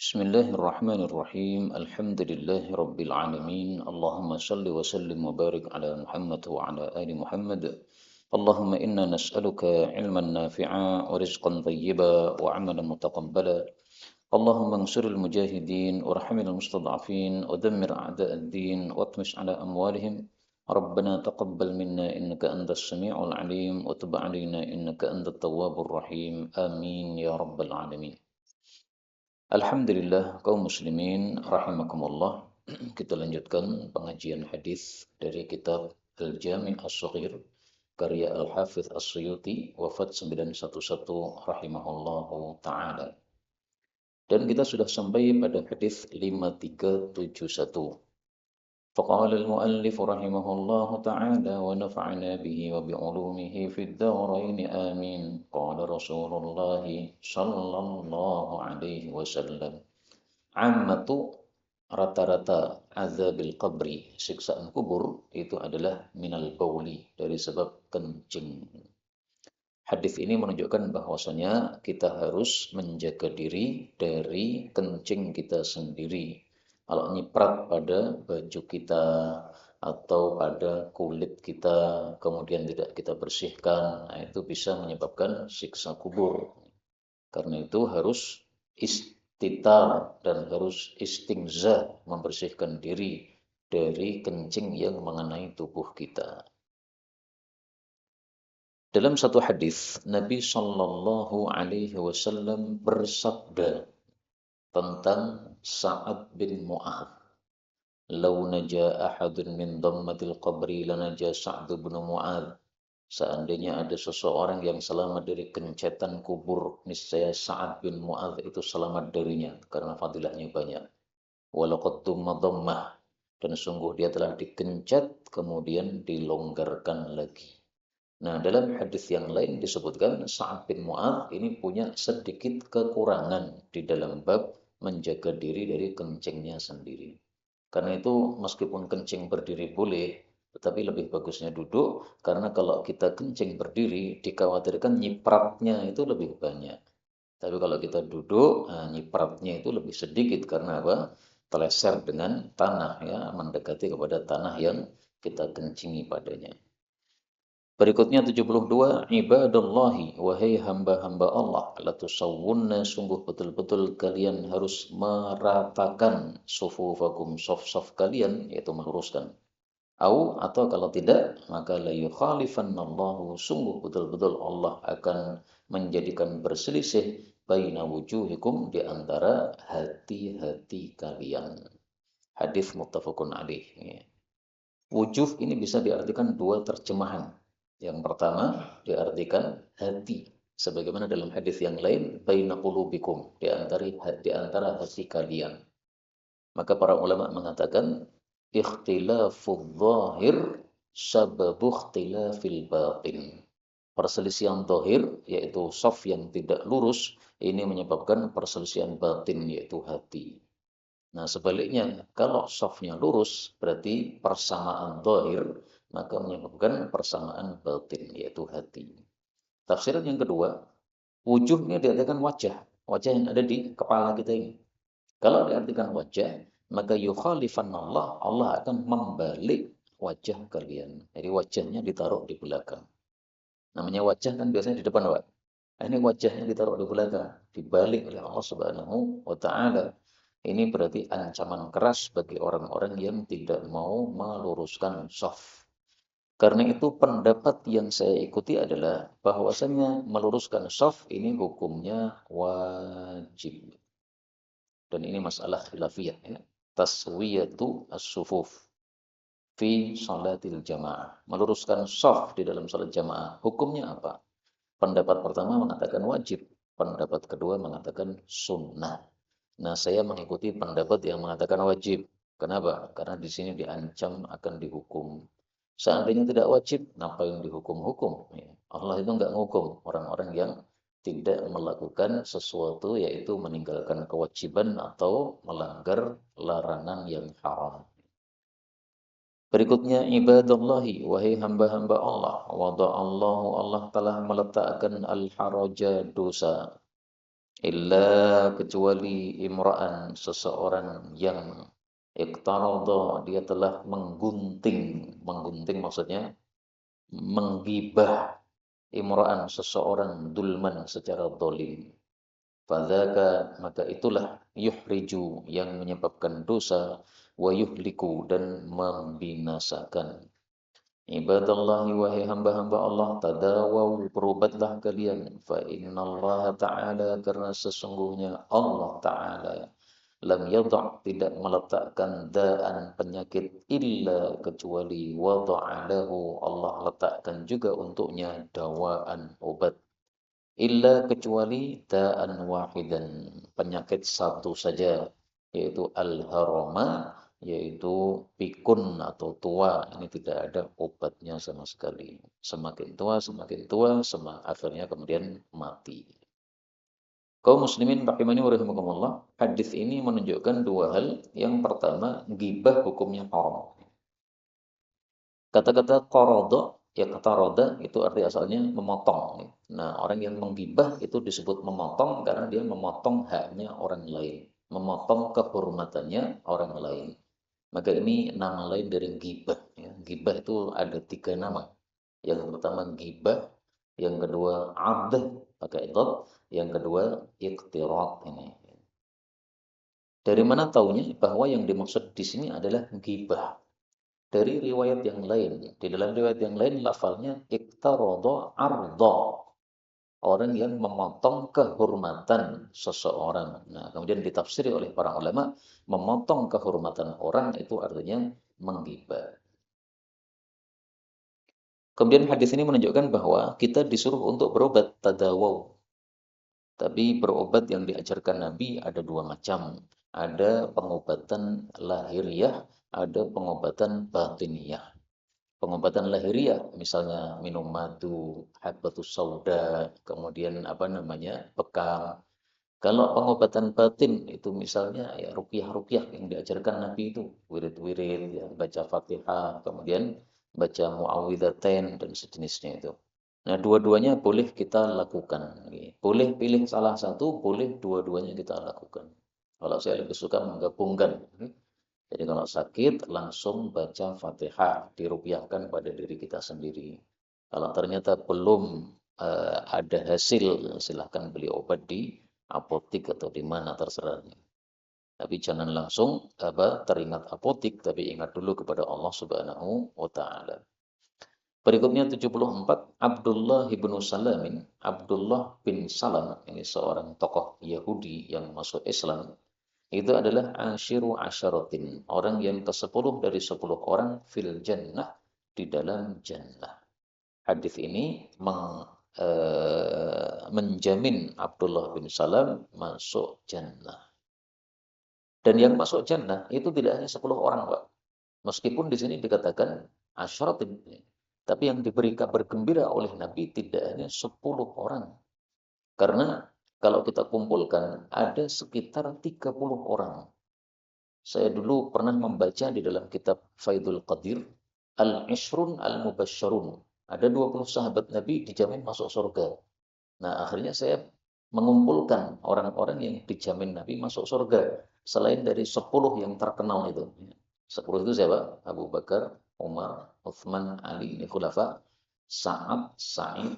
Bismillahirrahmanirrahim. Alhamdulillahi rabbil alamin. Allahumma salli wa sallim wa barik ala Muhammad wa ala ali Muhammad. Allahumma inna nas'aluka ilman nafi'a wa rizqan thayyiba wa amalan mutaqabbala. Allahumma ansuril mujahidin warhamil mustad'afin wa dammir a'da'ad din wa atmis ala amwalihim. ربنا تقبل منا إنك أنت السميع العليم وتب علينا إنك أنت التواب الرحيم آمين يا رب العالمين. Alhamdulillah kaum muslimin rahimakumullah. Kita lanjutkan pengajian hadis dari kitab Al-Jami' As-Shaghir karya Al-Hafidz As-Suyuti wafat 911 rahimahullahu taala. Dan kita sudah sampai pada hadis 5371. فقال المؤلف رحمه الله تعالى ونفعنا به وبعلومه في الدارين آمين قال رسول الله صلى الله عليه وسلم ammatu rata-rata azabil qabri siksaan kubur itu adalah minal bauli dari sebab kencing. Hadis ini menunjukkan bahwasanya kita harus menjaga diri dari kencing kita sendiri. Kalau nyiprat pada baju kita atau pada kulit kita, kemudian tidak kita bersihkan, nah itu bisa menyebabkan siksa kubur. Karena itu harus istitar dan harus istingza, membersihkan diri dari kencing yang mengenai tubuh kita. Dalam satu hadis, Nabi Shallallahu Alaihi Wasallam bersabda tentang Sa'ad bin Mu'adz. Lau naja ahadun min dhammatil qabri lanaja Sa'ad bin Mu'adz. Seandainya ada seseorang yang selamat dari kencetan kubur, niscaya Sa'ad bin Mu'adz itu selamat darinya karena fadilahnya banyak. Walaqad tumma dhammah, dan sungguh dia telah dikencet kemudian dilonggarkan lagi. Nah, dalam hadis yang lain disebutkan Sa'ad bin Mu'adz ini punya sedikit kekurangan di dalam bab menjaga diri dari kencingnya sendiri. Karena itu meskipun kencing berdiri boleh, tetapi lebih bagusnya duduk, karena kalau kita kencing berdiri dikhawatirkan nyipratnya itu lebih banyak. Tapi kalau kita duduk, nah, nyipratnya itu lebih sedikit karena apa? Teleser dengan tanah ya, mendekati kepada tanah yang kita kencingi padanya. Berikutnya 72, ibadallahi, wahai hamba-hamba Allah, la tusawwunna, sungguh betul-betul kalian harus meratakan sufufakum, saf-saf kalian, yaitu meluruskan. Atau kalau tidak, maka la yukhalifannallahu, sungguh betul-betul Allah akan menjadikan berselisih baina wujuhikum, di antara hati-hati kalian. Hadis muttafaqun alaih. Wujuh ini bisa diartikan dua terjemahan. Yang pertama diartikan hati, sebagaimana dalam hadis yang lain baina qulubikum, di antara hati kalian. Maka para ulama mengatakan ikhtilafudz zahir sababu ikhtilafil batin. Perselisihan zahir yaitu shaf yang tidak lurus ini menyebabkan perselisihan batin yaitu hati. Nah, sebaliknya, kalau shafnya lurus, berarti persamaan zahir, maka menyebabkan persamaan batin, yaitu hati. Tafsiran yang kedua, wujuhnya diartikan wajah, wajah yang ada di kepala kita ini. Kalau diartikan wajah, maka yukhalifan Allah, Allah akan membalik wajah kalian. Jadi wajahnya ditaruh di belakang. Namanya wajah kan biasanya di depan, Pak. Nah, ini wajahnya ditaruh di belakang, dibalik oleh Allah Subhanahu wa taala. Ini berarti ancaman keras bagi orang-orang yang tidak mau meluruskan shaf. Karena itu pendapat yang saya ikuti adalah bahwasanya meluruskan shaf ini hukumnya wajib. Dan ini masalah khilafiyah ya. Taswiyatu as-sufuf fi salatil jamaah. Meluruskan shaf di dalam salat jamaah hukumnya apa? Pendapat pertama mengatakan wajib, pendapat kedua mengatakan sunnah. Nah, saya mengikuti pendapat yang mengatakan wajib. Kenapa? Karena di sini diancam akan dihukum. Seandainya tidak wajib, ngapain dihukum-hukum? Ya, Allah itu nggak menghukum orang-orang yang tidak melakukan sesuatu, yaitu meninggalkan kewajiban atau melanggar larangan yang haram. Berikutnya ibadallahi, wahai hamba-hamba Allah, wada'allahu, Allah telah meletakkan al-haraja, dosa. illa kecuali imra'an seseorang yang iqtarada dia telah menggunting maksudnya menggibah imra'an seseorang dulman secara zalim. Fadzaka maka itulah yuhriju yang menyebabkan dosa wa yuhliku dan membinasakan. Ibadallahi wahai hamba-hamba Allah, tadawau berobatlah kalian. Fa innallaha ta'ala karena sesungguhnya Allah ta'ala lam yadha' tidak meletakkan da'an penyakit illa kecuali wada'alahu Allah letakkan juga untuknya dawaan obat. Illa kecuali da'an wahidan penyakit satu saja yaitu al-harama yaitu pikun atau tua ini tidak ada obatnya sama sekali. Semakin tua, akhirnya kemudian mati. Kaum muslimin rahimani wa rahimakumullah, hadis ini menunjukkan dua hal. Yang pertama, ghibah hukumnya haram. Kata-kata qarada, ya kata roda itu arti asalnya memotong. Nah, orang yang menggibah itu disebut memotong karena dia memotong haknya orang lain, memotong kehormatannya orang lain. Maka ini nama lain dari gibah. Ya. Gibah itu ada 3 nama. Yang pertama gibah, yang kedua abdah pakai idhab, yang kedua iqtirat ini. Dari mana taunya bahwa yang dimaksud di sini adalah gibah? Dari riwayat yang lain. Di dalam riwayat yang lain lafalnya iqtarada arda. Orang yang memotong kehormatan seseorang. Nah, kemudian ditafsiri oleh para ulama, memotong kehormatan orang itu artinya menggibah. Kemudian hadis ini menunjukkan bahwa kita disuruh untuk berobat tadawaw. Tapi berobat yang diajarkan Nabi ada 2 macam. Ada pengobatan lahiriah, ada pengobatan batiniyah. Pengobatan lahiriah misalnya minum madu, habbatus sauda, kemudian bekam. Kalau pengobatan batin itu misalnya ya ruqyah-ruqyah yang diajarkan Nabi itu, wirid-wirid ya, baca Fatihah, kemudian baca Muawwidzatain dan sejenisnya itu. Nah, dua-duanya boleh kita lakukan. Boleh pilih salah satu, boleh dua-duanya kita lakukan. Kalau saya lebih suka menggabungkan. Jadi kalau sakit langsung baca Fatihah, diruqyahkan pada diri kita sendiri. Kalau ternyata belum ada hasil, silahkan beli obat di apotik atau di mana terserah. Tapi jangan langsung teringat apotik, tapi ingat dulu kepada Allah Subhanahu wa taala. Berikutnya 74, Abdullah bin Salamin. Abdullah bin Salam, ini seorang tokoh Yahudi yang masuk Islam. Itu adalah asyiru asyaratin, orang yang ke-10 dari 10 orang fil jannah, di dalam jannah. Hadis ini menjamin Abdullah bin Salam masuk jannah. Dan yang masuk jannah itu tidak hanya 10 orang, Pak. Meskipun di sini dikatakan asyaratin, tapi yang diberi kabar gembira oleh Nabi tidak hanya 10 orang. Karena kalau kita kumpulkan ada sekitar 30 orang. Saya dulu pernah membaca di dalam kitab Faidul Qadir, Al-Ishrun Al-Mubasyarun. Ada 20 sahabat Nabi dijamin masuk surga. Nah, akhirnya saya mengumpulkan orang-orang yang dijamin Nabi masuk surga. Selain dari 10 yang terkenal itu. 10 itu siapa? Abu Bakar, Umar, Uthman, Ali, ini khulafa. Sa'ad, Sa'id,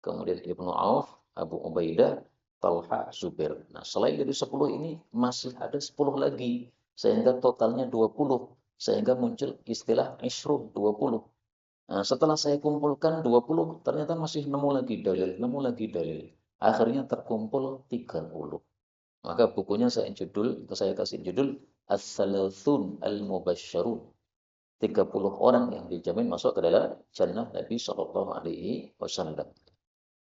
kemudian Ibnu Auf, Abu Ubaidah, Talha, Zubair. Nah, selain dari 10 ini masih ada 10 lagi. Sehingga totalnya 20. Sehingga muncul istilah Ishrun, 20. Nah, setelah saya kumpulkan 20, ternyata masih nemu lagi dalil. Akhirnya terkumpul 30. Maka bukunya saya kasih judul As-Salathun Al-Mubasyarun. 30 orang yang dijamin masuk ke dalam jannah Nabi Shallallahu Alaihi Wasallam.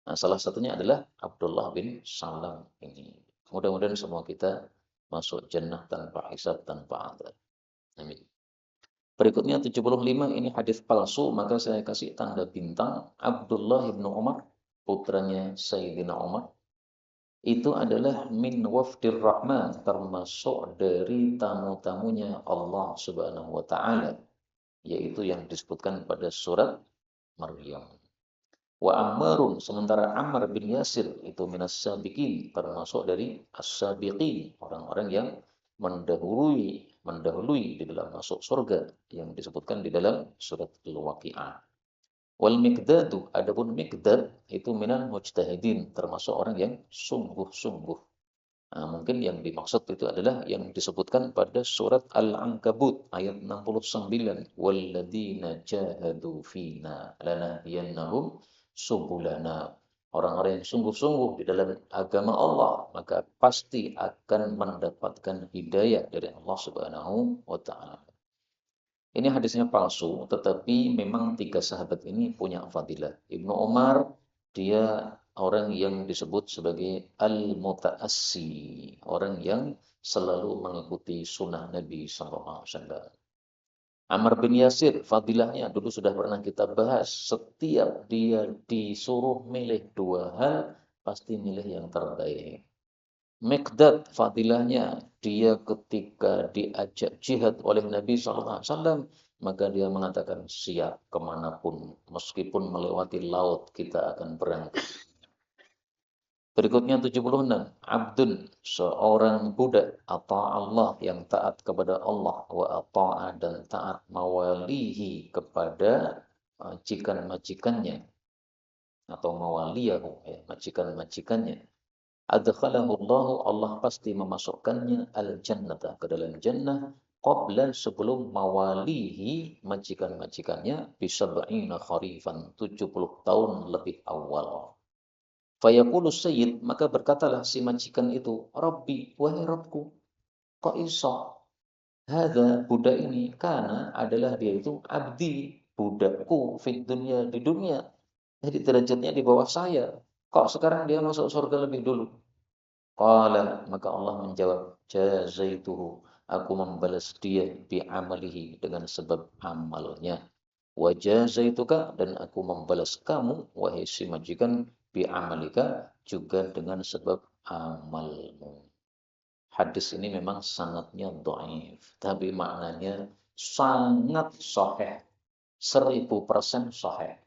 Nah, salah satunya adalah Abdullah bin Salam ini. Mudah-mudahan semua kita masuk jannah tanpa hisab, tanpa adab. Amin. Berikutnya 75, ini hadis palsu, maka saya kasih tanda bintang. Abdullah bin Umar, putranya Sayyidina Umar, itu adalah min wafdir rahman, termasuk dari tamu-tamunya Allah Subhanahu wa taala, yaitu yang disebutkan pada surat Maryam. Wa Ammarun, sementara Ammar bin Yasir itu minas sabiqin, termasuk dari as-sabiqin, orang-orang yang mendahului di dalam masuk surga yang disebutkan di dalam surat Al-Waqi'ah. Wal Miqdadu, adapun Miqdad itu minal mujtahidin, termasuk orang yang sungguh-sungguh. Nah, mungkin yang dimaksud itu adalah yang disebutkan pada surat Al-Ankabut ayat 69. Walladzina jahadu fina lanahdiyannahum subulana. Orang-orang yang sungguh-sungguh di dalam agama Allah, maka pasti akan mendapatkan hidayah dari Allah Subhanahu wa taala. Ini hadisnya palsu, tetapi memang tiga sahabat ini punya fadilah. Ibnu Umar, dia orang yang disebut sebagai al-muta'assi, orang yang selalu mengikuti sunnah Nabi SAW. Ammar bin Yasir, fadilahnya dulu sudah pernah kita bahas. Setiap dia disuruh milih dua hal, pasti milih yang terbaik. Miqdad, fadilahnya, dia ketika diajak jihad oleh Nabi SAW, maka dia mengatakan siap kemanapun, meskipun melewati laut kita akan berangkat. Berikutnya 76, Abdun, seorang budak, atau Allah yang taat kepada Allah, wa ata'a dan taat mawalihi kepada majikan-majikannya, atau mawaliyahu, ya, majikan-majikannya. Adkhalahullahu, Allah pasti memasukkannya al-jannata, ke dalam jannah, qabla, sebelum mawalihi, majikan-majikannya, bisab'ina kharifan, 70 tahun lebih awal. Fayaqulu sayyid, maka berkatalah si majikan itu, Rabbi, wahai Rabbku, kok iso? Hadza, budak ini, karena adalah dia itu abdi, budakku, fit dunia, di dunia. Jadi derajatnya di bawah saya. Kok sekarang dia masuk surga lebih dulu? Qala, maka Allah menjawab, jazaituhu, aku membalas dia bi'amalihi, dengan sebab amalnya. Wa jazaituka, dan aku membalas kamu, wahai si majikan, bi'amalika, juga dengan sebab amalmu. Hadis ini memang sangatnya dhaif, tapi maknanya sangat sahih, 1000% sahih.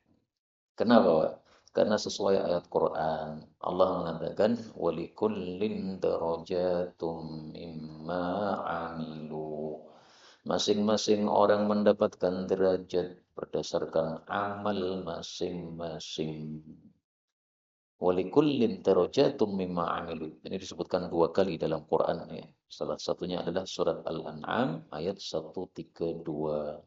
Kenapa, Pak? Karena sesuai ayat Quran, Allah mengatakan walikullin darajatum mimma amilu. Masing-masing orang mendapatkan derajat berdasarkan amal masing-masing. Walikullin darajatum mimma amilu. Ini disebutkan 2 kali dalam Quran, ya. Salah satunya adalah surat Al-An'am ayat 132.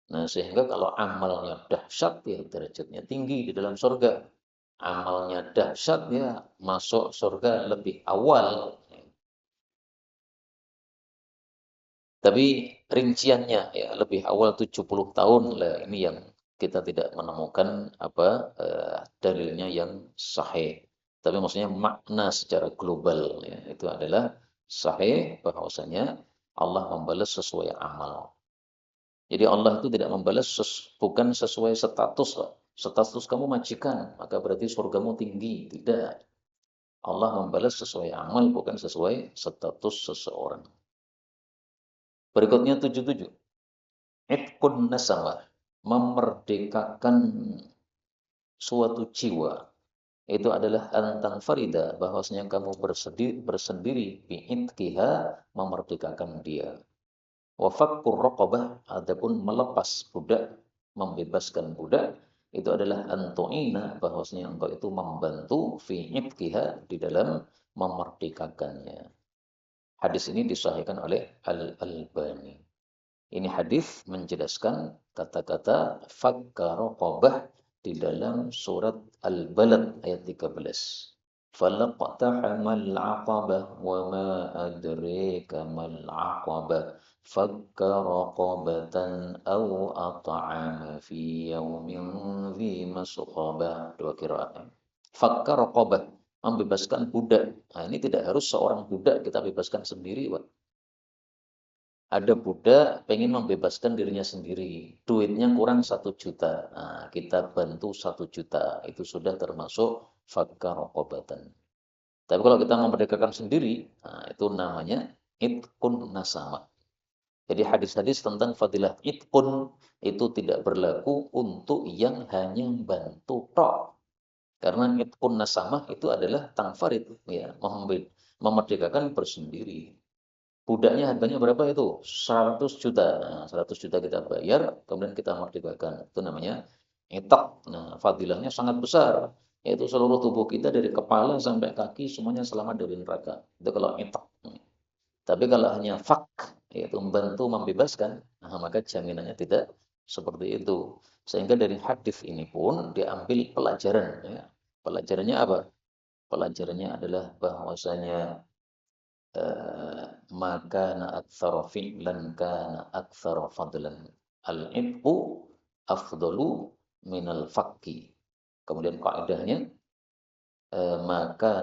Nah, sehingga kalau amalnya dahsyat, ya derajatnya tinggi di dalam surga. Amalnya dahsyat, ya masuk surga lebih awal. Tapi rinciannya, ya lebih awal 70 tahun lah, ini yang kita tidak menemukan dalilnya yang sahih. Tapi maksudnya makna secara global, ya, itu adalah sahih, bahwasanya Allah membalas sesuai amal. Jadi Allah itu tidak membalas bukan sesuai status, Pak. Status kamu majikan, maka berarti surgamu tinggi. Tidak. Allah membalas sesuai amal, bukan sesuai status seseorang. Berikutnya 77. Itqun nasabah, memerdekakan suatu jiwa. Itu adalah antang farida, bahwasanya kamu bersendiri bi'itqiha, memerdekakan dia. Wa fakkur raqabah, adapun melepas budak, membebaskan budak, itu adalah antu'ina, bahwasanya engkau itu membantu fi itqiha, di dalam memerdekakannya. Hadis ini disahihkan oleh Al-Albani. Ini hadis menjelaskan kata-kata fakka raqabah di dalam surat Al-Balad ayat 13. Falaqtahamal aqabah wa ma adraka mal aqabah fakka raqabatan aw at'ama fi yaumin dhi masqabah. 2 qiraat. Fakka raqabah, membebaskan budak. Nah, ini tidak harus seorang budak kita bebaskan sendiri, Pak. Ada budak pengen membebaskan dirinya sendiri, duitnya kurang 1 juta. Nah, kita bantu 1 juta, itu sudah termasuk fakka raqabatan. Tapi kalau kita memerdekakan sendiri, nah, itu namanya itqun nasama. Jadi hadis-hadis tentang fadilah itqun itu tidak berlaku untuk yang hanya bantu tok. Karena itqun nasamah itu adalah tangfarid, ya, memerdekakan bersendiri. Budaknya harganya berapa itu? 100 juta. Nah, 100 juta kita bayar, kemudian kita merdekakan. Itu namanya itak. Nah, fadilahnya sangat besar. Yaitu seluruh tubuh kita dari kepala sampai kaki semuanya selamat dari neraka. Itu kalau itak. Tapi kalau hanya fak, yaitu membantu membebaskan, nah, maka jaminannya tidak seperti itu. Sehingga dari hadis ini pun diambil pelajaran. Ya. Pelajarannya apa? Pelajarannya adalah bahwasanya maka na aktsara fi'lan kana aktsara fadlan. Al-'ibqu afdalu minal fakki. Kemudian kaidahnya maka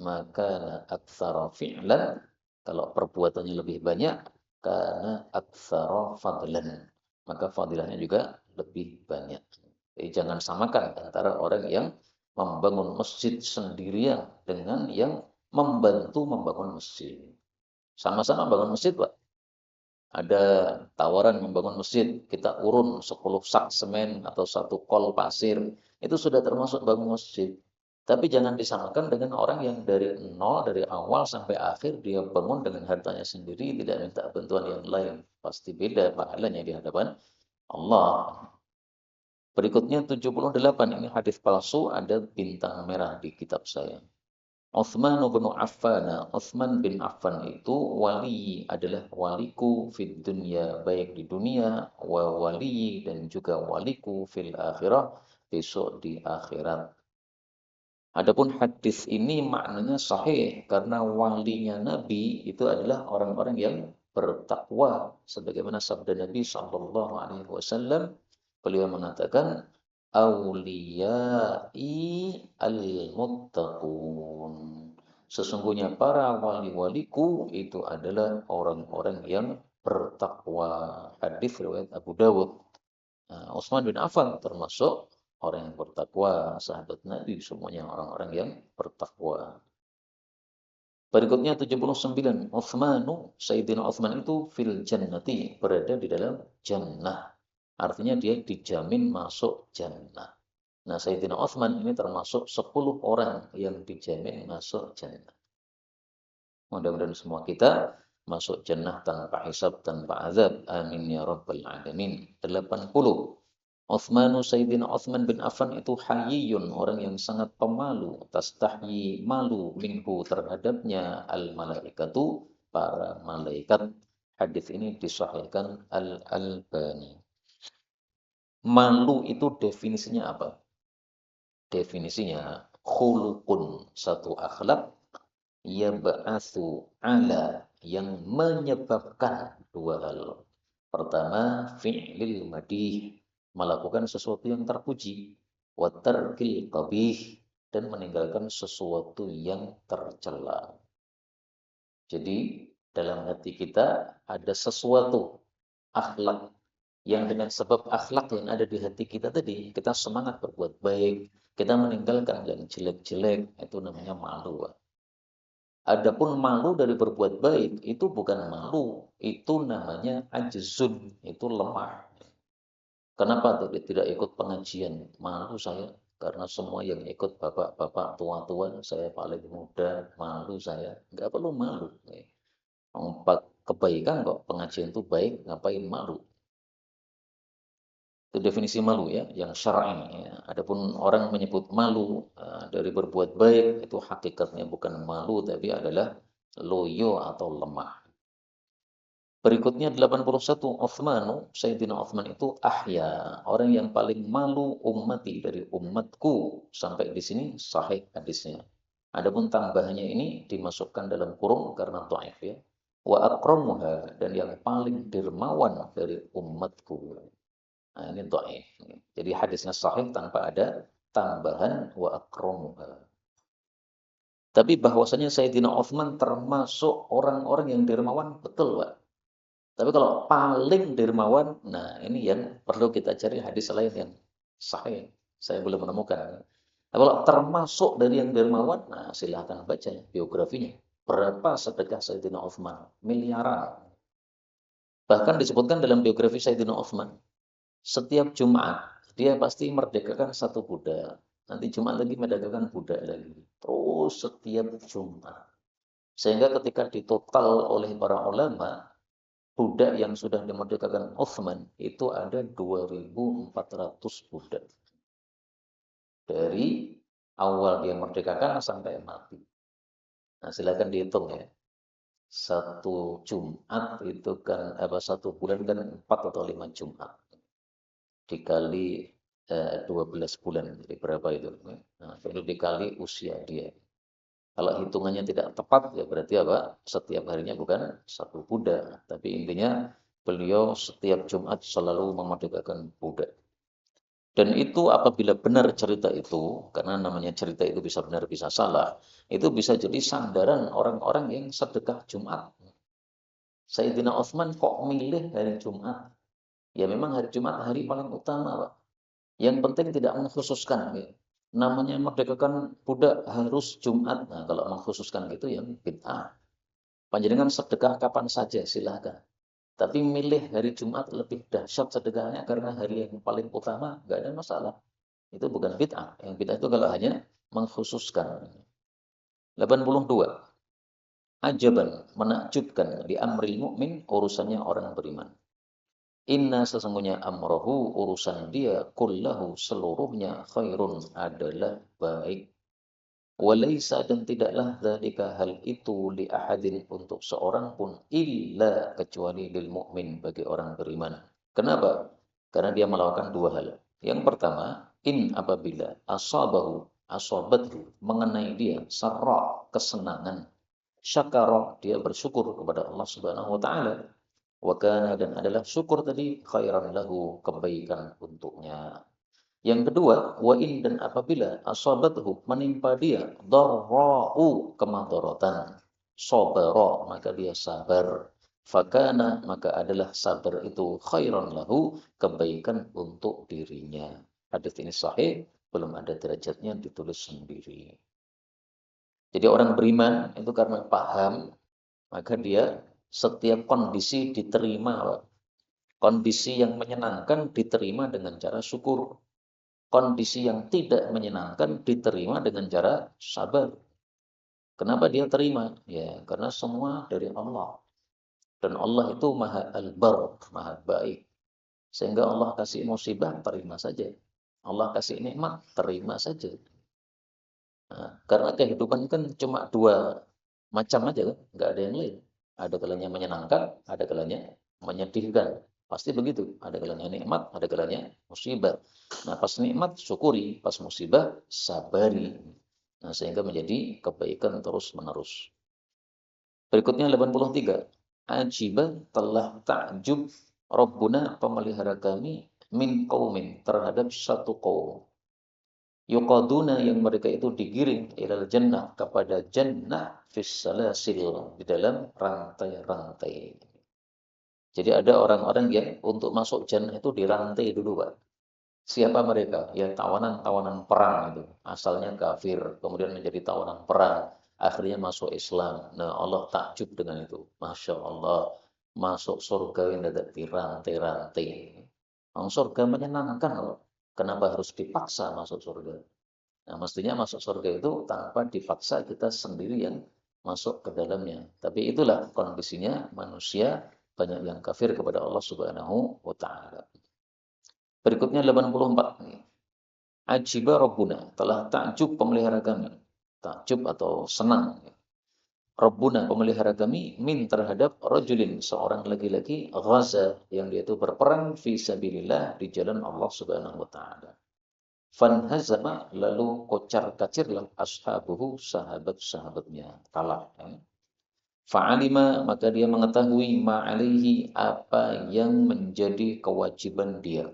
maka aktsara fi'lan, kalau perbuatannya lebih banyak, karena aktsara fadlan, maka fadilahnya juga lebih banyak. Jadi jangan samakan antara orang yang membangun masjid sendirian dengan yang membantu membangun masjid. Sama-sama bangun masjid, Pak. Ada tawaran membangun masjid, kita urun 10 sak semen atau 1 kol pasir, itu sudah termasuk bangun masjid. Tapi jangan disamakan dengan orang yang dari nol, dari awal sampai akhir, dia bangun dengan hartanya sendiri, tidak minta bantuan yang lain. Pasti beda pahalanya di hadapan Allah. Berikutnya 78, ini hadis palsu, ada bintang merah di kitab saya. Utsman bin Affan. Utsman bin Affan itu wali, adalah waliku fid dunya, baik di dunia, wa wali, dan juga waliku fil akhirah, besok di akhirat. Adapun hadis ini maknanya sahih karena walinya Nabi itu adalah orang-orang yang bertakwa, sebagaimana sabda Nabi sallallahu alaihi wasallam, beliau mengatakan auliyai al-muttaqun. Sesungguhnya para wali-waliku itu adalah orang-orang yang bertakwa. Hadis riwayat Abu Dawud. Nah, Utsman bin Affan termasuk orang yang bertakwa, sahabat Nabi semuanya orang-orang yang bertakwa. Berikutnya 79, Utsmanu, Sayyidina Utsman itu fil jannati, berada di dalam jannah. Artinya dia dijamin masuk jannah. Nah, Sayyidina Utsman ini termasuk 10 orang yang dijamin masuk jannah. Mudah-mudahan semua kita masuk jannah tanpa hisab, tanpa azab. Amin ya rabbal alamin. 80. Utsmanu, Sayyidina Utsman bin Affan itu hayyun, orang yang sangat pemalu. Tastahyi, malu minhu, terhadapnya al-malaikatu, para malaikat. Hadis ini disahihkan Al-Albani. Malu itu definisinya apa? Definisinya khuluqun, satu akhlak, yab'atsu ala, yang menyebabkan dua hal. Pertama, fi'lil madih, melakukan sesuatu yang terpuji, wa tarkil qabih, dan meninggalkan sesuatu yang tercela. Jadi dalam hati kita ada sesuatu akhlak, yang dengan sebab akhlak yang ada di hati kita tadi, kita semangat berbuat baik, kita meninggalkan yang jelek-jelek, itu namanya malu. Adapun malu dari berbuat baik, itu bukan malu, itu namanya ajzun, itu lemah. Kenapa tidak ikut pengajian? Malu saya, karena semua yang ikut bapak-bapak tua-tua, saya paling muda, malu saya. Nggak perlu malu. Empat kebaikan kok, pengajian itu baik, ngapain malu? Itu definisi malu ya, yang syar'i ya. Adapun orang menyebut malu dari berbuat baik, itu hakikatnya bukan malu tapi adalah loyo atau lemah. Berikutnya 81, Utsmanu, Sayyidina Utsman itu ahya, orang yang paling malu ummati, dari umatku. Sampai di sini sahih hadisnya. Adapun tambahannya ini dimasukkan dalam kurung karena dhaif ya. Wa akramuha, dan yang paling dermawan dari umatku. Nah, ini dhaif. Jadi hadisnya sahih tanpa ada tambahan wa akramuha. Tapi bahwasanya Sayyidina Utsman termasuk orang-orang yang dermawan, betul, Pak. Tapi kalau paling dermawan, nah ini yang perlu kita cari hadis lain yang sahih. Saya belum menemukan. Nah, kalau termasuk dari yang dermawan, nah silahkan baca biografinya. Berapa sedekah Sayyidina Utsman? Miliaran. Bahkan disebutkan dalam biografi Sayyidina Utsman, setiap Jumat dia pasti merdekakan satu budak. Nanti Jumat lagi merdekakan budak lagi. Terus setiap Jumat. Sehingga ketika ditotal oleh para ulama, budak yang sudah dimerdekakan Utsman itu ada 2.400 budak. Dari awal dia merdekakan sampai mati. Nah, silakan dihitung ya. Satu Jumat itu kan satu bulan kan 4 atau 5 Jumat dikali 12 bulan, jadi berapa itu? Nah, itu dikali usia dia. Kalau hitungannya tidak tepat ya berarti apa? Setiap harinya bukan satu budak, tapi intinya beliau setiap Jumat selalu memerdekakan budak. Dan itu apabila benar cerita itu, karena namanya cerita itu bisa benar bisa salah, itu bisa jadi sandaran orang-orang yang sedekah Jumat. Sayyidina Utsman kok milih hari Jumat? Ya memang hari Jumat hari paling utama, Pak. Yang penting tidak mengkhususkan. Ya. Namanya merdekakan budak harus Jumat. Nah, kalau mengkhususkan gitu ya bid'ah. Panjenengan sedekah kapan saja silahkan. Tapi milih hari Jumat lebih dahsyat sedekahnya karena hari yang paling utama, nggak ada masalah. Itu bukan bid'ah. Yang bid'ah itu kalau hanya mengkhususkan. 82. Ajaban, menakjubkan di amril mukmin urusannya orang beriman. Inna sesungguhnya amrohu urusan dia kullahu seluruhnya khairun adalah baik. Walaysa dan tidaklah dzalika hal itu li ahadin untuk seorang pun illa kecuali lil mukmin bagi orang beriman. Kenapa? Karena dia melakukan dua hal. Yang pertama, in apabila asabathu mengenai dia sarra kesenangan, syakara dia bersyukur kepada Allah Subhanahu wa taala. Wa kana dan adalah syukur tadi khairan lahu kebaikan untuknya. Yang kedua, wa in dan apabila asabathu menimpa dia dharra'u kemadharatan, sabara maka dia sabar. Fakana maka adalah sabar itu khairan lahu kebaikan untuk dirinya. Hadis ini sahih, belum ada derajatnya ditulis sendiri. Jadi orang beriman itu karena paham, maka dia setiap kondisi diterima. Kondisi yang menyenangkan diterima dengan cara syukur. Kondisi yang tidak menyenangkan diterima dengan cara sabar. Kenapa dia terima? Ya, karena semua dari Allah. Dan Allah itu maha al-bar, maha baik. Sehingga Allah kasih musibah, terima saja. Allah kasih nikmat, terima saja. Nah, karena kehidupan kan cuma dua macam aja kan, nggak ada yang lain. Ada kalanya menyenangkan, ada kalanya menyedihkan. Pasti begitu. Ada kalanya nikmat, ada kalanya musibah. Nah, pas nikmat syukuri, pas musibah sabari. Nah, sehingga menjadi kebaikan terus-menerus. Berikutnya 83. Ajibah telah takjub Rabbuna pemelihara kami min qaumin terhadap satu kaum. Yuqaduna yang mereka itu digiring ilal jannah kepada jannah fis salasil di dalam rantai-rantai. Jadi ada orang-orang yang untuk masuk jannah itu dirantai dulu, Pak. Siapa mereka? Ya tawanan-tawanan perang itu. Asalnya kafir, kemudian menjadi tawanan perang, akhirnya masuk Islam. Nah, Allah takjub dengan itu. Masya Allah, masuk surga yang tidak dirantai-rantai. Surga menyenangkan loh. Kenapa harus dipaksa masuk surga? Nah, mestinya masuk surga itu tanpa dipaksa kita sendiri yang masuk ke dalamnya. Tapi itulah kondisinya manusia banyak yang kafir kepada Allah Subhanahu wa taala. Berikutnya 84 nih. Ajiba Rabbuna telah takjub pemelihara kami. Takjub atau senang. Rabbuna pemelihara kami min terhadap rajulin seorang laki-laki ghaza yang dia itu berperang fi sabilillah di jalan Allah Subhanahu wa taala. Fanhazama lalu kocar-kacirlah ashabuhu sahabat-sahabatnya kalah. Fa'alima maka dia mengetahui ma'alaihi apa yang menjadi kewajiban dia.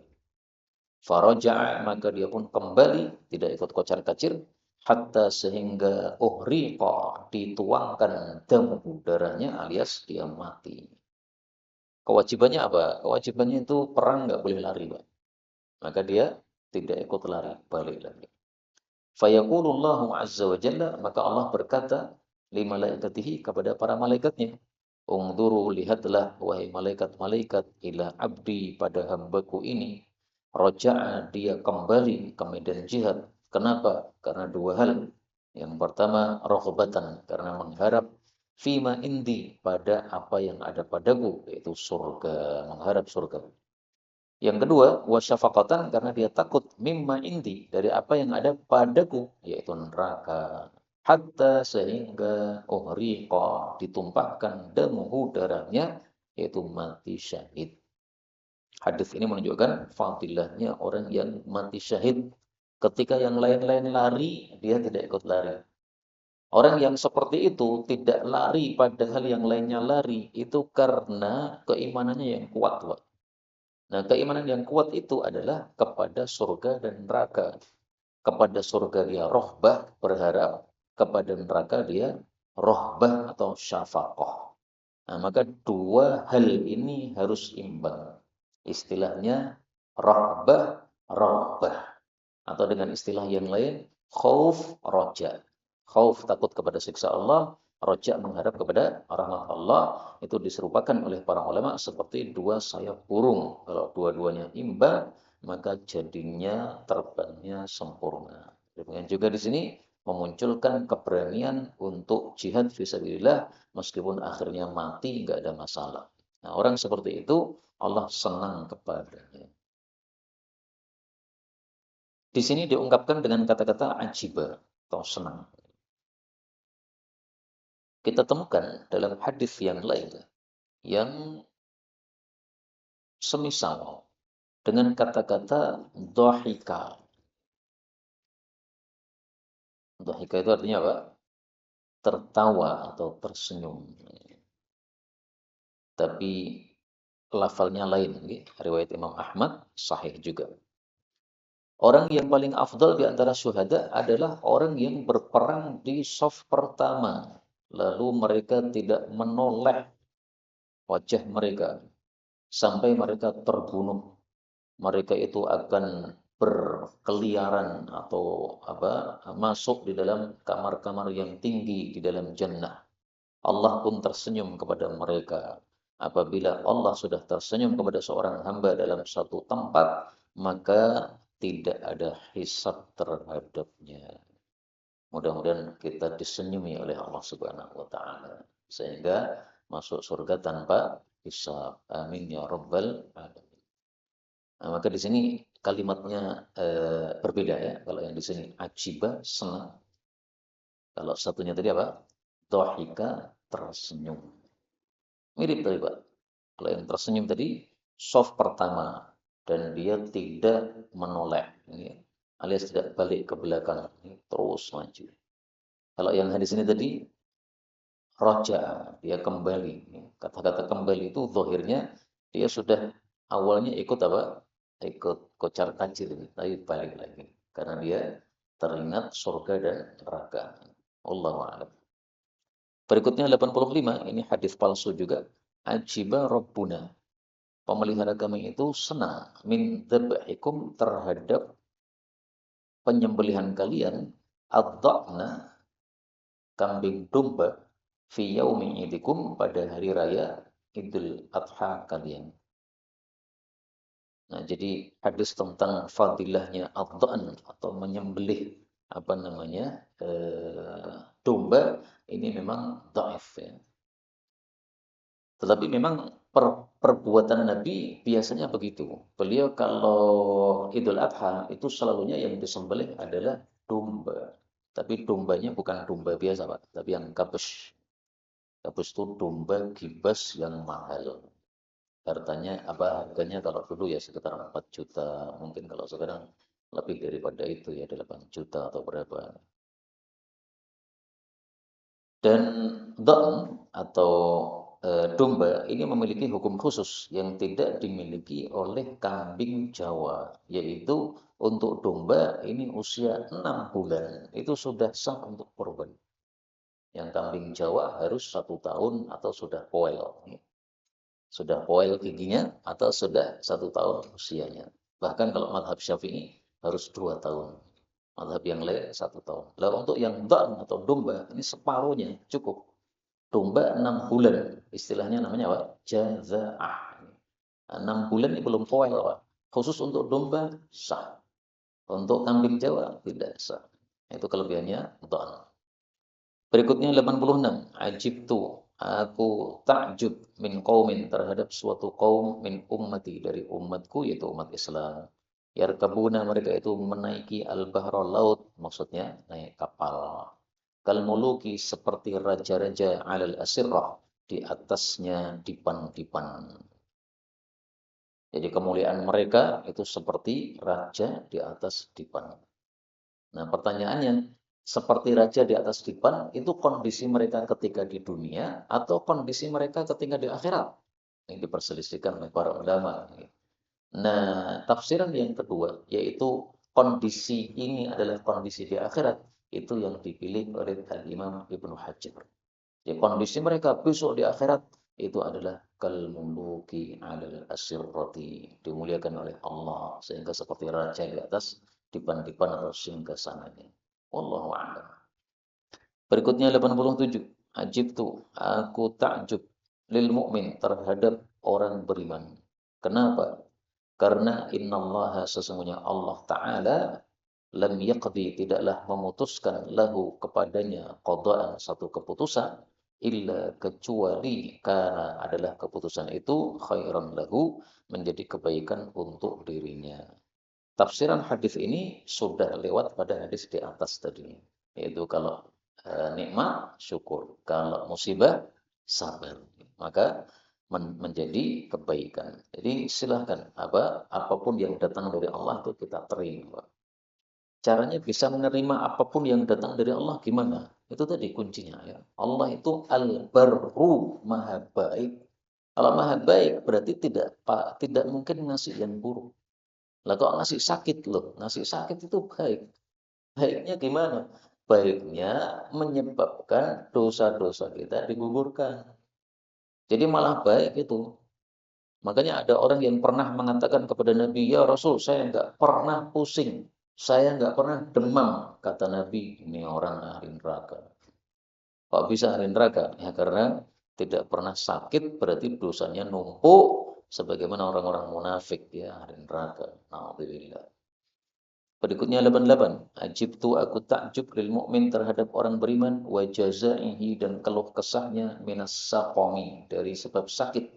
Faraja'a maka dia pun kembali tidak ikut kocar-kacir hatta sehingga uhriqa dituangkan damu darahnya alias dia mati. Kewajibannya apa? Kewajibannya itu perang nggak boleh lari, Pak. Maka dia tidak ikut lari, balik lagi. Fayaqulullahu azza wa jalla maka Allah berkata li malaikatihi kepada para malaikatnya Ungduru, lihatlah wahai malaikat-malaikat, ila abdi, pada hambaku ini, roja'a, dia kembali ke medan jihad. Kenapa? Karena dua hal. Yang pertama, rohbatan, karena mengharap fima indi, pada apa yang ada padaku, yaitu surga, mengharap surga. Yang kedua, wasyafaqatan, karena dia takut mimma indi, dari apa yang ada padaku, yaitu neraka. Hatta, sehingga uhriqa, ditumpahkan damuhu, darahnya, yaitu mati syahid. Hadis ini menunjukkan fadilahnya orang yang mati syahid. Ketika yang lain-lain lari, dia tidak ikut lari. Orang yang seperti itu tidak lari padahal yang lainnya lari, itu karena keimanannya yang kuat, Pak. Nah, keimanan yang kuat itu adalah kepada surga dan neraka. Kepada surga dia rohbah, berharap. Kepada neraka dia rohbah atau syafaqah. Nah, maka dua hal ini harus imbang. Istilahnya rohbah, rohbah. Atau dengan istilah yang lain, khauf, roja. Khauf, takut kepada siksa Allah. Roja, mengharap kepada rahmat Allah. Itu diserupakan oleh para ulama seperti dua sayap burung. Kalau dua-duanya imbang, maka jadinya terbangnya sempurna. Demikian juga di sini memunculkan keberanian untuk jihad fisabilillah meskipun akhirnya mati nggak ada masalah. Nah, orang seperti itu Allah senang kepadanya. Di sini diungkapkan dengan kata-kata ajiba atau senang. Kita temukan dalam hadis yang lain yang semisal dengan kata-kata dhahika. Dhahika itu artinya apa? Tertawa atau tersenyum. Tapi lafalnya lain, riwayat Imam Ahmad sahih juga. Orang yang paling afdal di antara syuhada adalah orang yang berperang di shaf pertama. Lalu mereka tidak menoleh wajah mereka sampai mereka terbunuh. Mereka itu akan berkeliaran atau masuk di dalam kamar-kamar yang tinggi di dalam jannah. Allah pun tersenyum kepada mereka. Apabila Allah sudah tersenyum kepada seorang hamba dalam satu tempat, maka tidak ada hisab terhadapnya. Mudah-mudahan kita disenyumi oleh Allah Subhanahu wa taala sehingga masuk surga tanpa hisab. Amin ya rabbal alamin. Nah, maka di sini kalimatnya berbeda ya. Kalau yang di sini ajiba, senang. Kalau satunya tadi apa? Dhahika, tersenyum. Mirip tadi, Pak. Kalau yang tersenyum tadi soft pertama dan dia tidak menoleh, alias tidak balik ke belakang, terus maju. Kalau yang hadis ini tadi roja, dia kembali. Kata-kata kembali itu zahirnya dia sudah awalnya ikut apa? Ikut kocar kacir, tapi balik lagi. Karena dia teringat surga dan neraka. Allahu a'lam. Berikutnya 85, ini hadis palsu juga. Ajiba Rabbuna. Pemelihara kami itu senang min dzabhikum, terhadap penyembelihan kalian, ad-dha'na, kambing domba, fi yaumi idikum, pada hari raya Idul Adha kalian. Nah, jadi hadis tentang fadilahnya ad-dha'n atau menyembelih domba ini memang dhaif ya. Tetapi memang perbuatan Nabi biasanya begitu. Beliau kalau Idul Adha itu selalunya yang disembelih adalah domba. Tapi dombanya bukan domba biasa, Pak, tapi yang kabus. Kabus itu domba gibas yang mahal. Harganya kalau dulu ya sekitar 4 juta. Mungkin kalau sekarang lebih daripada itu ya, 8 juta atau berapa. Dan dha'n atau domba ini memiliki hukum khusus yang tidak dimiliki oleh kambing Jawa, yaitu untuk domba ini usia 6 bulan itu sudah sah untuk kurban. Yang kambing Jawa harus 1 tahun atau sudah poel. Sudah poel giginya atau sudah 1 tahun usianya. Bahkan kalau mazhab Syafi'i harus 2 tahun. Mazhab yang lain 1 tahun. Lalu untuk yang dha'n atau domba ini separuhnya cukup. Domba 6 bulan. Istilahnya namanya apa? Jaza'ah. 6 bulan ini belum foal, Pak. Khusus untuk domba sah. Untuk kambing Jawa tidak sah. Itu kelebihannya don. Berikutnya 86. Ajibtu, aku takjub min qaumin, terhadap suatu kaum min ummati, dari umatku yaitu umat Islam. Yarkabuna, mereka itu menaiki al-bahra, laut, maksudnya naik kapal. Kal muluki, seperti raja-raja, alal asirrah, di atasnya dipan-dipan. Jadi kemuliaan mereka itu seperti raja di atas dipan. Nah, pertanyaannya, seperti raja di atas dipan, itu kondisi mereka ketika di dunia atau kondisi mereka ketika di akhirat? Ini diperselisihkan oleh para ulama. Nah, tafsiran yang kedua, yaitu kondisi ini adalah kondisi di akhirat, itu yang dipilih oleh Al-Imam Ibnu Hajar. Ya, kondisi mereka besok di akhirat itu adalah kalmuluki alal asirrati, dimuliakan oleh Allah sehingga seperti raja di atas dipan-dipan atau singgasananya. Wallahu a'lam. Berikutnya 87. Ajibtu, aku takjub lil mukmin, terhadap orang beriman. Kenapa? Karena innallaha, sesungguhnya Allah Ta'ala, lam yaqdi, tidaklah memutuskan, lahu, kepadanya, qadaan, satu keputusan, illa, kecuali, karena adalah keputusan itu khairan lahu, menjadi kebaikan untuk dirinya. Tafsiran hadis ini sudah lewat pada hadis di atas tadi, yaitu kalau nikmat syukur, kalau musibah sabar, maka menjadi kebaikan. Jadi silahkan, apapun yang datang dari Allah itu kita terima. Caranya bisa menerima apapun yang datang dari Allah gimana? Itu tadi kuncinya ya. Allah itu al-barru, maha baik. Kalau maha baik berarti tidak mungkin ngasih yang buruk. Lah kok ngasih sakit loh? Ngasih sakit itu baik. Baiknya gimana? Baiknya menyebabkan dosa-dosa kita digugurkan. Jadi malah baik itu. Makanya ada orang yang pernah mengatakan kepada Nabi, ya Rasul, saya nggak pernah pusing, saya nggak pernah demam. Kata Nabi, ini orang ahli neraka. Kok bisa ahli neraka? Ya karena tidak pernah sakit, berarti dosanya numpuk, sebagaimana orang-orang munafik, ya ahli neraka. Alhamdulillah. Berikutnya 88. Ajibtu, aku takjub lil mukmin, terhadap orang beriman, wa jazaihi, dan keluh kesahnya, minas saqami, dari sebab sakit.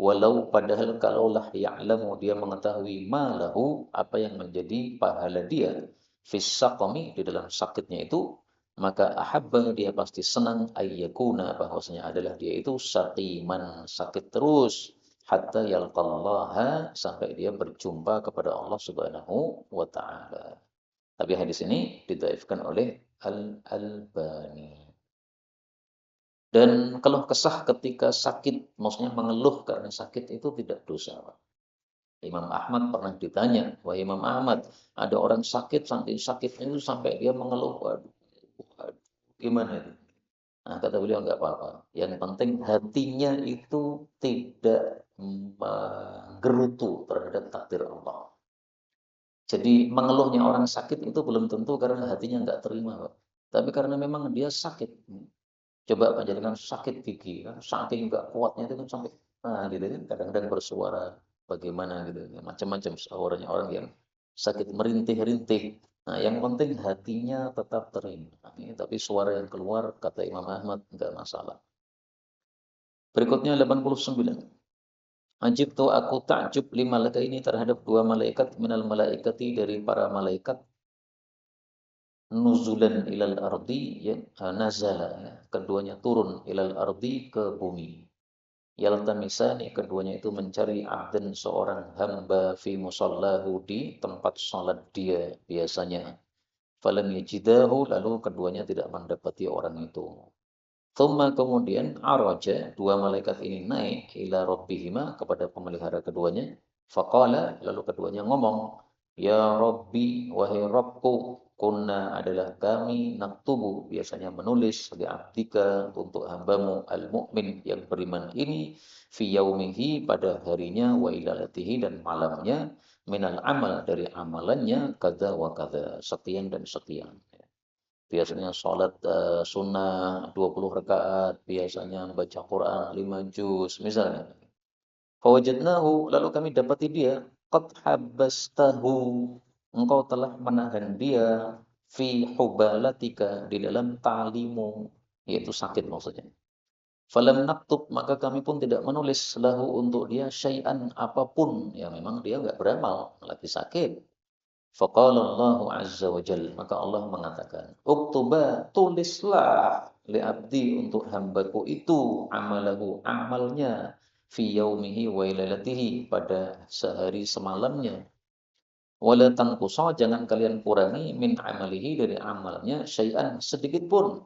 Walau, padahal kalaulah ya'lamu, dia mengetahui, malahu, apa yang menjadi pahala dia, fis saqami, di dalam sakitnya itu, maka ahabba, dia pasti senang, ayyakuna, bahwasanya adalah dia itu saqiman, sakit terus, hatta yalqallaha, sampai dia berjumpa kepada Allah Subhanahu wa taala. Tapi hadis ini didhaifkan oleh Al-Albani. Dan keluh kesah ketika sakit, maksudnya mengeluh karena sakit, itu tidak dosa. Imam Ahmad pernah ditanya, wah Imam Ahmad, ada orang sakit, saking sakitnya itu sampai dia mengeluh, waduh, waduh, gimana itu? Nah, kata beliau, enggak apa-apa. Yang penting hatinya itu tidak menggerutu terhadap takdir Allah. Jadi mengeluhnya orang sakit itu belum tentu karena hatinya enggak terima, Pak. Tapi karena memang dia sakit. Coba panjenengan sakit gigi, kan saking enggak kuatnya itu kan sampai, nah gitu kan, kadang-kadang bersuara bagaimana gitu, macam-macam suaranya orang yang sakit merintih-rintih. Nah, yang penting hatinya tetap terima. Tapi suara yang keluar, kata Imam Ahmad, enggak masalah. Berikutnya 89. Ajibtu, aku takjub lima ini, terhadap dua malaikat, minal malaikati, dari para malaikat, nuzulan ilal ardi, ya, nazala, ya, keduanya turun ilal ardi, ke bumi. Yaltamisani, keduanya itu mencari, abdan, seorang hamba, fi musallahu, di tempat salat dia biasanya. Falam yajidahu, lalu keduanya tidak mendapati orang itu. Thumma, kemudian, araja, dua malaikat ini naik, ila rabbihima, kepada pemelihara keduanya. Faqala, lalu keduanya ngomong, ya Rabbi, wahai Rabbku, kunna, adalah kami, naktubu, biasanya menulis, li abdika, untuk hambamu, al-mu'min, yang beriman ini, fi yaumihi, pada harinya, wa ilalatihi, dan malamnya, minal amal, dari amalannya, kada wa kada, sekian dan sekian. biasanya sholat sunnah 20 rakaat, biasanya baca Quran 5 juz, misalnya. Fawajadnahu, lalu kami dapati dia, qad habbastahu, engkau telah menahan dia, fi hubalatika, di dalam talimu, yaitu sakit maksudnya. Falam naktub, maka kami pun tidak menulis lahu untuk dia syai'an apapun, ya memang dia nggak beramal, lagi sakit. Faqala Allahu azza wa jalla, maka Allah mengatakan, uktuba, tulislah li abdi, untuk hambaku itu, amalahu, amalnya, fi yaumihi wa lailatihi, pada sehari semalamnya. Wala tanqusa, jangan kalian kurangi, min amalihi, dari amalnya, syai'an, sedikit pun.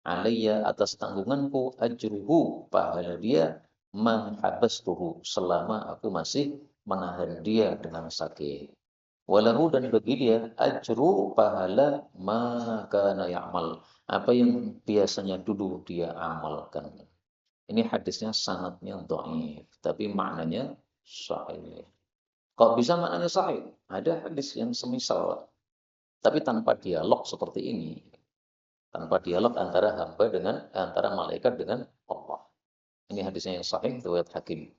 Alayya, atas tanggunganku, ajruhu, pahala dia, menghabastuhu, selama aku masih menahan dia dengan sakit. Walahu, dan bagi dia, ajru, pahala, maka ya'mal, apa yang biasanya dulu dia amalkan. Ini hadisnya sanadnya dhaif, tapi maknanya sahih. Kok bisa maknanya sahih? Ada hadis yang semisal, tapi tanpa dialog seperti ini. Tanpa dialog antara hamba dengan antara malaikat dengan Allah. Ini hadisnya yang sahih riwayat Hakim.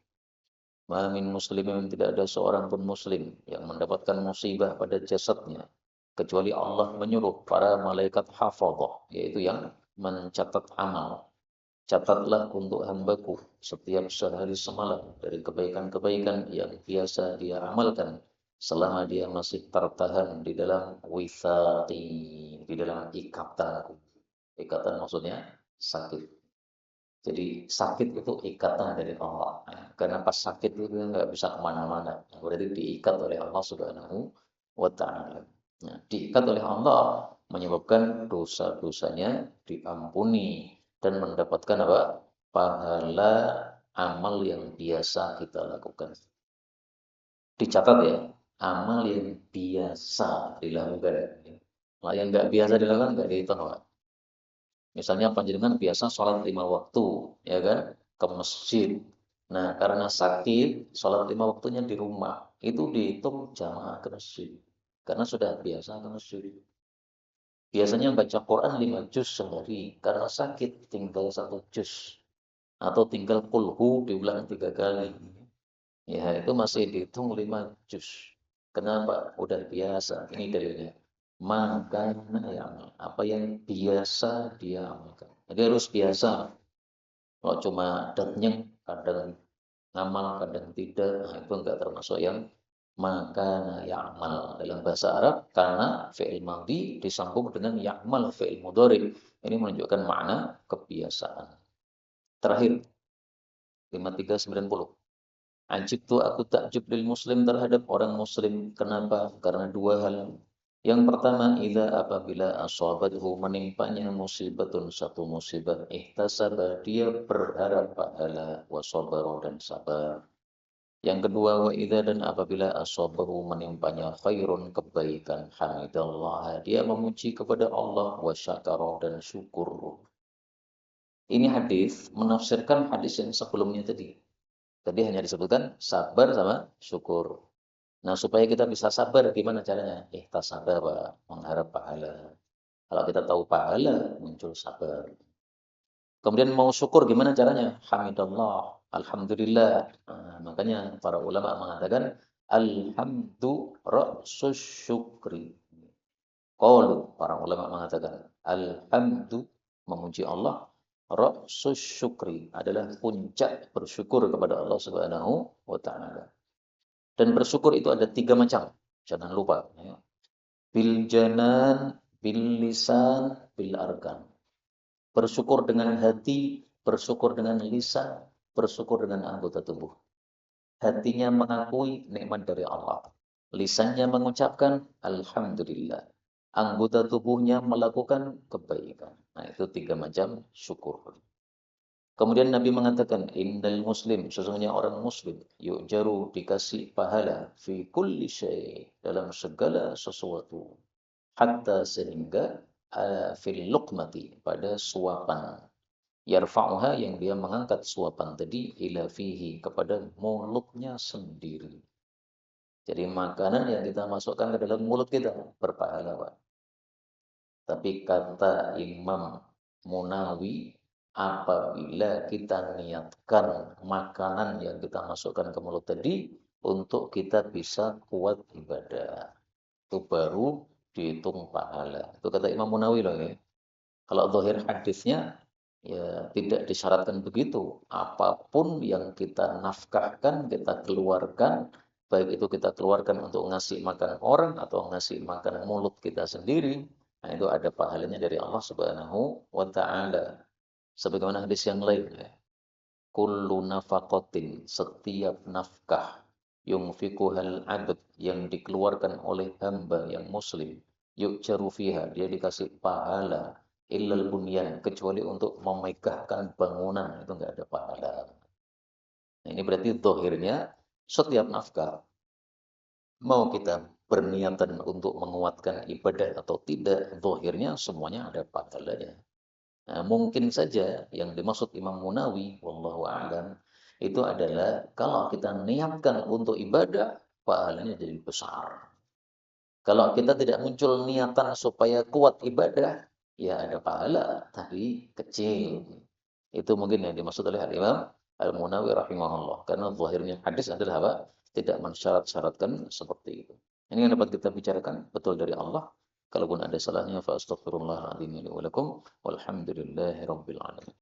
Ma min muslimin, tidak ada seorang pun muslim yang mendapatkan musibah pada jasadnya kecuali Allah menyuruh para malaikat hafadhah, yaitu yang mencatat amal. Catatlah untuk hambaku setiap sehari semalam dari kebaikan-kebaikan yang biasa dia amalkan selama dia masih tertahan di dalam withaqi, di dalam ikatanku. Ikatan maksudnya sakit. Jadi sakit itu ikatan dari Allah. Karena pas sakit itu nggak bisa kemana-mana. Berarti diikat oleh Allah Subhanahu wa Ta'ala. Nah, diikat oleh Allah menyebabkan dosa-dosanya diampuni dan mendapatkan apa? Pahala amal yang biasa kita lakukan. Dicatat ya, amal yang biasa dilakukan. Nah, yang nggak biasa dilakukan nggak dihitung, Pak. Misalnya panjenengan biasa sholat 5 waktu, ya kan, ke masjid. Nah, karena sakit, sholat 5 waktunya di rumah. Itu dihitung jamaah ke masjid. Karena sudah biasa ke masjid. Biasanya baca Quran 5 juz sehari. Karena sakit, tinggal 1 juz. Atau tinggal kulhu diulang 3 kali. Ya, itu masih dihitung 5 juz. Kenapa? Udah biasa. Ini dalilnya. Maka yang apa yang biasa dia amalkan. Jadi harus biasa. Kalau cuma datnyeng, kadang ngamal, kadang tidak, nah itu enggak termasuk yang maka ya'mal dalam bahasa Arab, karena fi'il madhi disambung dengan ya'mal fi'il mudhari. Ini menunjukkan makna kebiasaan. Terakhir 5390. Ajibtu, aku takjub lil muslim, terhadap orang muslim. Kenapa? Karena dua hal. Yang pertama, idza, apabila asabathu, menimpanya musibatun, satu musibah, ihtasaba, dia berharap pahala, wa sabara, dan sabar. Yang kedua, wa idza, dan apabila asabahu, menimpanya khairun, kebaikan, hamidallah, dia memuji kepada Allah, wa syakara, dan syukur. Ini hadis menafsirkan hadis yang sebelumnya tadi. Tadi hanya disebutkan sabar sama syukur. Nah, supaya kita bisa sabar, gimana caranya? Ihtasaba, Pak, mengharap pahala. Kalau kita tahu pahala, muncul sabar. Kemudian mau syukur, gimana caranya? Hamidallah, alhamdulillah. Nah, makanya para ulama mengatakan, alhamdu ra'sus syukri. Qalu, para ulama mengatakan, alhamdu, memuji Allah, ra'sus syukri, adalah puncak bersyukur kepada Allah Subhanahu wa Ta'ala. Dan bersyukur itu ada 3 macam. Jangan lupa. Ya. Bil janan, bil lisan, bil arkan. Bersyukur dengan hati, bersyukur dengan lisan, bersyukur dengan anggota tubuh. Hatinya mengakui nikmat dari Allah. Lisannya mengucapkan alhamdulillah. Anggota tubuhnya melakukan kebaikan. Nah, itu 3 macam syukur. Kemudian Nabi mengatakan, indal muslim, sesungguhnya orang muslim, yu'jaru, dikasih pahala, fi kulli syai, dalam segala sesuatu. Hatta, sehingga, fil luqmati, pada suapan. Yarfa'uha, yang dia mengangkat suapan tadi, ila fihi, kepada mulutnya sendiri. Jadi makanan yang kita masukkan ke dalam mulut kita berpahala, Pak. Tapi kata Imam Munawi, apabila kita niatkan makanan yang kita masukkan ke mulut tadi untuk kita bisa kuat ibadah, itu baru dihitung pahala. Itu kata Imam Munawi loh ya. Kalau zahir hadisnya ya tidak disyaratkan begitu. Apapun yang kita nafkahkan, kita keluarkan, baik itu kita keluarkan untuk ngasih makan orang atau ngasih makan mulut kita sendiri, nah itu ada pahalanya dari Allah Subhanahu wa taala. Sebagaimana hadis yang lain ya. Kullu nafaqatin, setiap nafkah yunfikuhal abd, yang dikeluarkan oleh hamba yang muslim, yu'jaru fiha, dia dikasih pahala, illal bunyan, kecuali untuk memegahkan bangunan, itu enggak ada pahala. Nah, ini berarti zahirnya setiap nafkah, mau kita berniatan untuk menguatkan ibadah atau tidak, zahirnya semuanya ada pahalanya. Nah, mungkin saja yang dimaksud Imam Munawi, wallahu a'lam, itu adalah kalau kita niatkan untuk ibadah, pahalanya jadi besar. Kalau kita tidak muncul niatan supaya kuat ibadah, ya ada pahala, tapi kecil. Itu mungkin yang dimaksud oleh Imam Al-Munawi rahimahullah. Karena zahirnya hadis adalah apa? Tidak mensyarat-syaratkan seperti itu. Ini yang dapat kita bicarakan, betul dari Allah. Kalaupun ada salahnya, fa astaghfirullahaladzim li wa lakum, walhamdulillahi rabbil alamin.